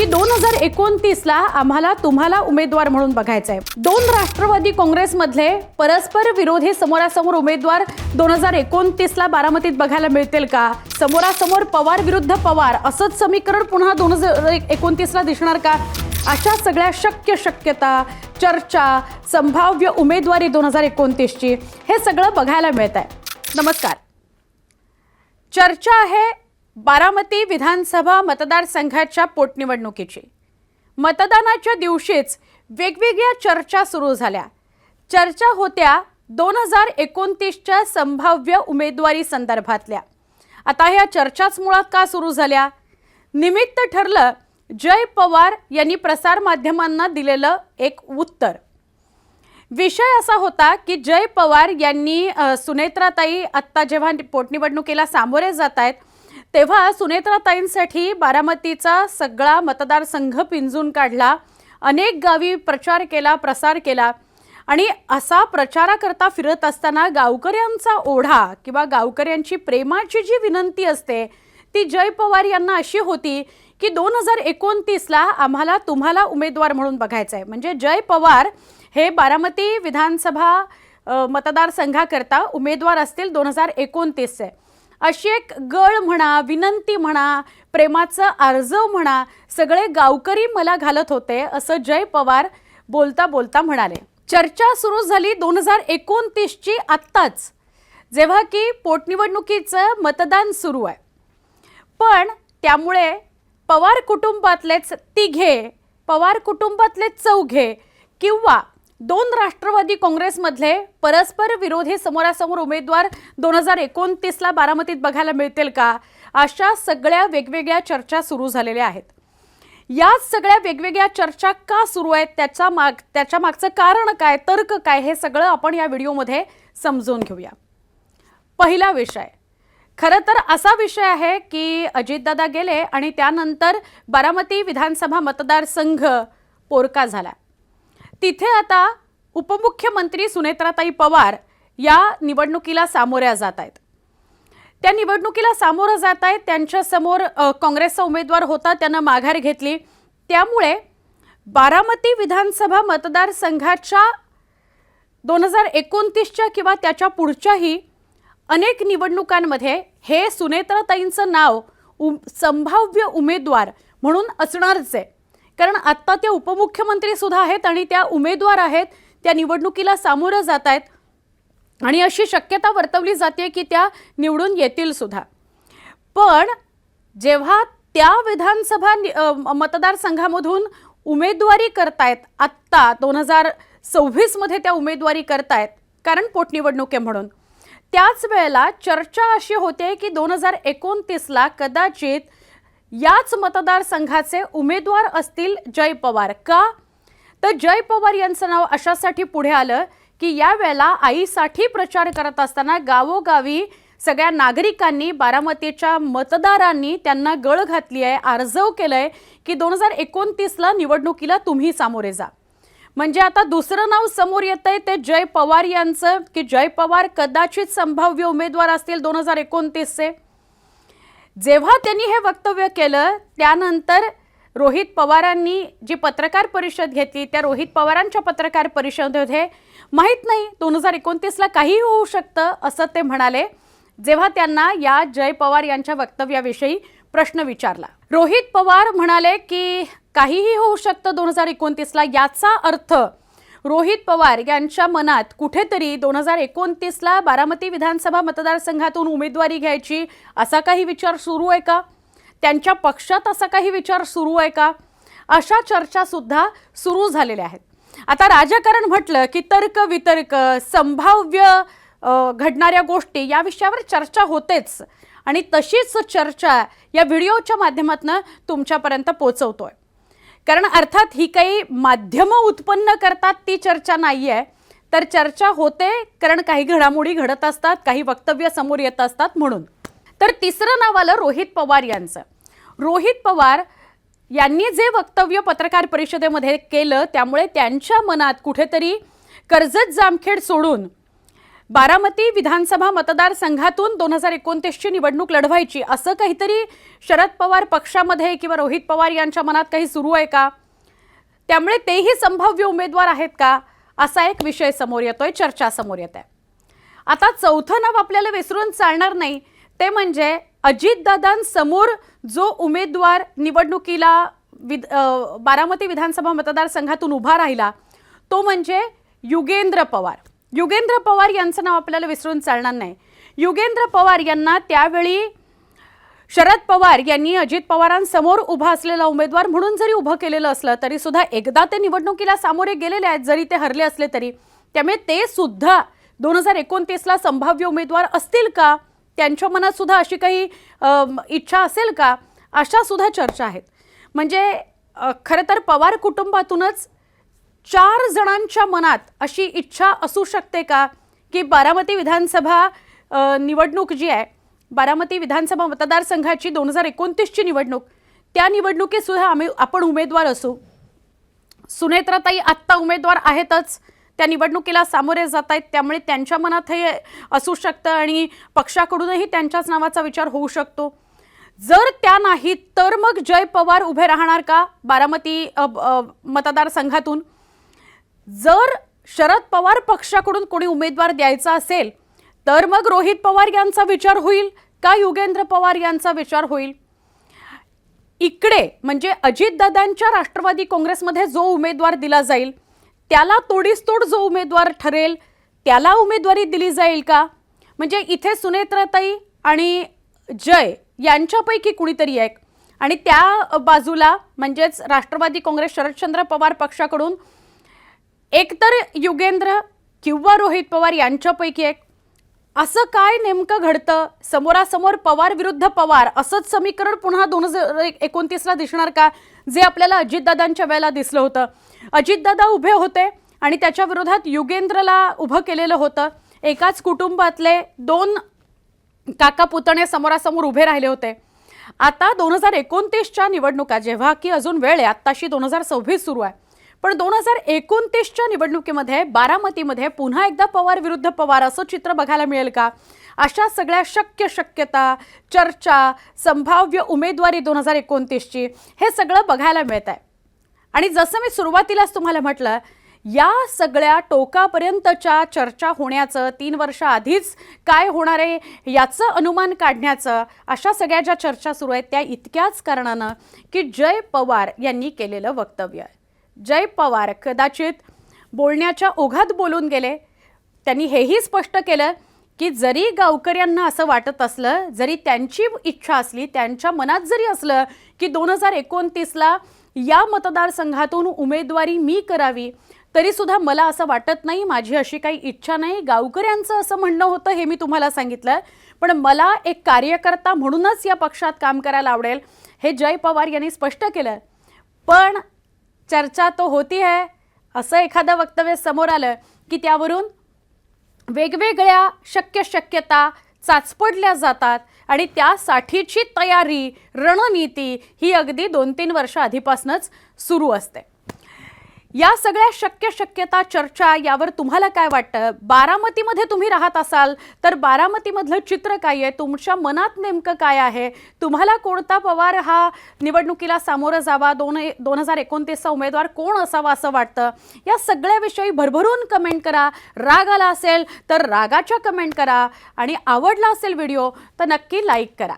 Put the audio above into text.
2029ला आम्हाला तुम्हाला उमेदवार म्हणून बघायचं आहे। दोन राष्ट्रवादी काँग्रेसमधले परस्पर विरोधी समोरासमोर उमेदवार 2029ला बारामतीत बघायला मिळतील का? समोरासमोर पवार विरुद्ध पवार असंच समीकरण पुन्हा 2029ला दिसणार का? अशा सगळ्या शक्यता, चर्चा, संभाव्य उमेदवारी 2029ची हे सगळं बघायला मिळत आहे। नमस्कार। चर्चा आहे बारामती विधानसभा मतदारसंघाच्या पोटनिवडणुकीची। मतदानाच्या दिवशीच वेगवेगळ्या चर्चा सुरू झाल्या। चर्चा होत्या 2029च्या संभाव्य उमेदवारी संदर्भातल्या। आता ह्या चर्चाच मुळात का सुरू झाल्या? निमित्त ठरलं जय पवार यांनी प्रसार माध्यमांना दिलेलं एक उत्तर। विषय असा होता की जय पवार यांनी सुनेत्राताई आत्ता जेव्हा पोटनिवडणुकीला सामोरे जात आहेत तेव्हा सुनेत्राताईंसाठी बारामतीचा सगळा मतदारसंघ पिंजून काढला, अनेक गावी प्रचार केला, प्रसार केला आणि असा प्रचाराकरता फिरत असताना गावकऱ्यांचा ओढा किंवा गावकऱ्यांची प्रेमाची जी विनंती असते ती जय पवार यांना अशी होती की 2029ला आम्हाला तुम्हाला उमेदवार म्हणून बघायचं आहे। म्हणजे जय पवार हे बारामती विधानसभा मतदारसंघाकरता उमेदवार असतील 2029चे। अशी एक गळ म्हणा, विनंती म्हणा, प्रेमाचं आर्जव म्हणा, सगळे गावकरी मला घालत होते असं जय पवार बोलता बोलता म्हणाले। चर्चा सुरू झाली 2029ची आत्ताच, जेव्हा की पोटनिवडणुकीचं मतदान सुरू आहे। पण त्यामुळे पवार कुटुंबातलेच तिघे, पवार कुटुंबातले चौघे किंवा दोन राष्ट्रवादी काँग्रेसमधले परस्पर विरोधी समोरासमोर उमेदवार 2029ला बारामतीत बघायला मिळतील का? अशा सगळ्या वेगवेगळ्या चर्चा सुरू झालेल्या आहेत। या सगळ्या वेगवेगळ्या चर्चा का सुरू आहेत, त्याच्या मागचं कारण काय, तर्क काय, हे सगळं आपण या व्हिडिओमध्ये समजून घेऊया। पहिला विषय खरं तर असा विषय आहे की अजितदादा गेले आणि त्यानंतर बारामती विधानसभा मतदारसंघ पोरका झाला। तिथे आता उपमुख्यमंत्री सुनेत्राताई पवार या निवडणुकीला सामोऱ्या जात आहेत। त्या निवडणुकीला सामोरं जात आहेत, त्यांच्या समोर काँग्रेसचा उमेदवार होता, त्यानं माघार घेतली। त्यामुळे बारामती विधानसभा मतदारसंघाच्या 2029च्या किंवा त्याच्या पुढच्याही अनेक निवडणुकांमध्ये हे सुनेत्राताईंचं नाव संभाव्य उमेदवार म्हणून असणारच आहे। कारण आत्ता त्या उपमुख्यमंत्री सुद्धा आहेत आणि त्या उमेदवार आहेत, त्या निवडणुकीला सामोरं जात आहेत आणि अशी शक्यता वर्तवली जाते की त्या निवडून येतील सुद्धा। पण जेव्हा त्या विधानसभा मतदारसंघामधून उमेदवारी करतायत, आत्ता 2026 मध्ये त्या उमेदवारी करतायत कारण पोटनिवडणूक आहे म्हणून, त्याच वेळेला चर्चा अशी होते की 2029ला कदाचित याच मतदारसंघाचे उमेदवार असतील जय पवार। का तर जय पवार यांचं नाव अशासाठी पुढे आलं की या वेळेला आईसाठी प्रचार करत असताना गावोगावी सगळ्या नागरिकांनी, बारामतीच्या मतदारांनी त्यांना गळ घातली आहे, आर्जव केलंय की 2029ला निवडणुकीला तुम्ही सामोरे जा। म्हणजे आता दुसरं नाव समोर येतंय ते जय पवार यांचं की जय पवार कदाचित संभाव्य उमेदवार असतील 2029चे। जेव्हा त्यांनी हे वक्तव्य केलं त्यानंतर रोहित पवारांनी जी पत्रकार परिषद घेतली, त्या रोहित पवारांच्या पत्रकार परिषदेमध्ये माहीत नाही 2029ला काही होऊ शकतं असं ते म्हणाले, जेव्हा त्यांना या जय पवार यांच्या वक्तव्याविषयी प्रश्न विचारला। रोहित पवार म्हणाले की काहीही होऊ शकतं 2029ला। याचा अर्थ रोहित पवार यांच्या मनात कुठेतरी 2029ला बारामती विधानसभा मतदारसंघातून उमेदवारी घ्यायची असा काही विचार सुरू आहे का? त्यांच्या पक्षात असा काही विचार सुरू आहे का? अशा चर्चा सुद्धा सुरू झालेल्या आहेत। आता राजकारण म्हटलं की तर्क वितर्क, संभाव्य घडणाऱ्या गोष्टी या विषयावर चर्चा होतेच आणि तशीच चर्चा या व्हिडिओच्या माध्यमातून तुमच्यापर्यंत पोहोचवतोय। कारण अर्थात ही काही माध्यमं उत्पन्न करतात ती चर्चा नाही आहे, तर चर्चा होते कारण काही घडामोडी घडत असतात, काही वक्तव्य समोर येत असतात म्हणून। तर तिसरं नाव आलं रोहित पवार यांचं। रोहित पवार यांनी जे वक्तव्य पत्रकार परिषदेमध्ये केलं त्यामुळे त्यांच्या मनात कुठेतरी कर्जत जामखेड सोडून बारामती विधानसभा मतदारसंघातून 2029ची निवडणूक लढवायची असं काहीतरी शरद पवार पक्षामध्ये किंवा रोहित पवार यांच्या मनात काही सुरू आहे का? त्यामुळे तेही संभाव्य उमेदवार आहेत का, असा एक विषय समोर येतोय, चर्चा समोर येत आहे. आता चौथं नाव आपल्याला विसरून चालणार नाही, ते म्हणजे अजितदादांसमोर जो उमेदवार निवडणुकीला बारामती विधानसभा मतदारसंघातून उभा राहिला तो म्हणजे युगेंद्र पवार. युगेंद्र पवार यांचं नाव आपल्याला विसरून चालणार नाही. युगेंद्र पवार यांना त्यावेळी शरद पवार यांनी अजित पवारांसमोर उभा असलेला उमेदवार म्हणून जरी उभं केलेलं असलं तरी सुद्धा एकदा ते निवडणुकीला सामोरे गेलेले आहेत, जरी ते हरले असले तरी. त्यामुळे ते सुद्धा 2029ला संभाव्य उमेदवार असतील का, त्यांच्या मनात सुद्धा अशी काही इच्छा असेल का, अशा सुद्धा चर्चा आहेत. म्हणजे खरं तर पवार कुटुंबातूनच 4 जणांच्या मनात अशी इच्छा असू शकते का की बारामती विधानसभा निवडणूक जी आहे, बारामती विधानसभा मतदारसंघाची 2029ची निवडणूक, त्या निवडणुकीत सुद्धा आपण उमेदवार असू. सुनेत्राताई आत्ता उमेदवार आहेतच, त्या निवडणुकीला सामोरे जात आहेत, त्यामुळे त्यांच्या मनात हे असू शकतं आणि पक्षाकडूनही त्यांच्याच नावाचा विचार होऊ शकतो. जर त्या नाहीत तर मग जय पवार उभे राहणार का बारामती मतदारसंघातून? जर शरद पवार पक्षाकडून कोणी उमेदवार द्यायचा असेल तर मग रोहित पवार यांचा विचार होईल का युगेंद्र पवार यांचा विचार होईल? इकडे म्हणजे अजितदादांच्या राष्ट्रवादी काँग्रेसमध्ये जो उमेदवार दिला जाईल त्याला तोडीसतोड जो उमेदवार ठरेल त्याला उमेदवारी दिली जाईल का? म्हणजे इथे सुनेत्राताई आणि जय यांच्यापैकी कुणीतरी एक, आणि त्या बाजूला म्हणजेच राष्ट्रवादी काँग्रेस शरदचंद्र पवार पक्षाकडून एकतर युगेंद्र किंवा रोहित पवार यांच्यापैकी एक. असं काय नेमकं घडतं? समोरासमोर पवार विरुद्ध पवार असंच समीकरण पुन्हा 2029ला दिसणार का, जे आपल्याला अजितदादांच्या वेळेला दिसलं होतं? अजितदादा उभे होते आणि त्याच्या विरोधात युगेंद्रला उभं केलेलं होतं. एकाच कुटुंबातले 2 काका पुतणे समोरासमोर उभे राहिले होते. आता 2029च्या निवडणुका, जेव्हा की अजून वेळ आहे, आत्ताशी 2026 सुरू आहे, पण 2029च्या निवडणुकीमध्ये बारामतीमध्ये पुन्हा एकदा पवार विरुद्ध पवार असं चित्र बघायला मिळेल का? अशा सगळ्या शक्यता, चर्चा, संभाव्य उमेदवारी 2029ची, हे सगळं बघायला मिळत आहे. आणि जसं मी सुरुवातीलाच तुम्हाला म्हटलं, या सगळ्या टोकापर्यंतच्या चर्चा होण्याचं, 3 वर्ष आधीच काय होणार आहे याचं अनुमान काढण्याचं, अशा सगळ्या ज्या चर्चा सुरू आहेत त्या इतक्याच कारणानं की जय पवार यांनी केलेलं वक्तव्य. जय पवार कदाचित बोलण्याच्या ओघात बोलून गेले. त्यांनी हेही स्पष्ट केलं की जरी गावकऱ्यांना असं वाटत असलं, जरी त्यांची इच्छा असली, त्यांच्या मनात जरी असलं की 2029ला या मतदारसंघातून उमेदवारी मी करावी, तरी सुद्धा मला असं वाटत नाही, माझी अशी काही इच्छा नाही. गावकऱ्यांचं असं म्हणणं होतं, हे मी तुम्हाला सांगितलं, पण मला एक कार्यकर्ता म्हणूनच या पक्षात काम करायला आवडेल, हे जय पवार यांनी स्पष्ट केलं. पण चर्चा तो होती है, असं एखादं वक्तव्य समोर आलं की त्यावरून वेगवेगळ्या शक्यता चाचपडल्या जातात आणि त्यासाठीची तयारी, रणनीती ही अगदी 2-3 वर्ष आधीपासूनच सुरू असते. या सगळ्या शक्यता, चर्चा, यावर तुम्हाला काय वाटतं? बारामतीमध्ये तुम्ही राहत असाल तर बारामतीमधलं चित्र काय आहे? तुमच्या मनात नेमकं काय आहे? तुम्हाला कोणता पवार हा निवडणुकीला सामोरं जावा, 2029चा उमेदवार कोण असावा असं वाटतं? या सगळ्याविषयी भरभरून कमेंट करा. राग आला असेल तर रागाच्या कमेंट करा आणि आवडला असेल व्हिडिओ तर नक्की लाईक करा.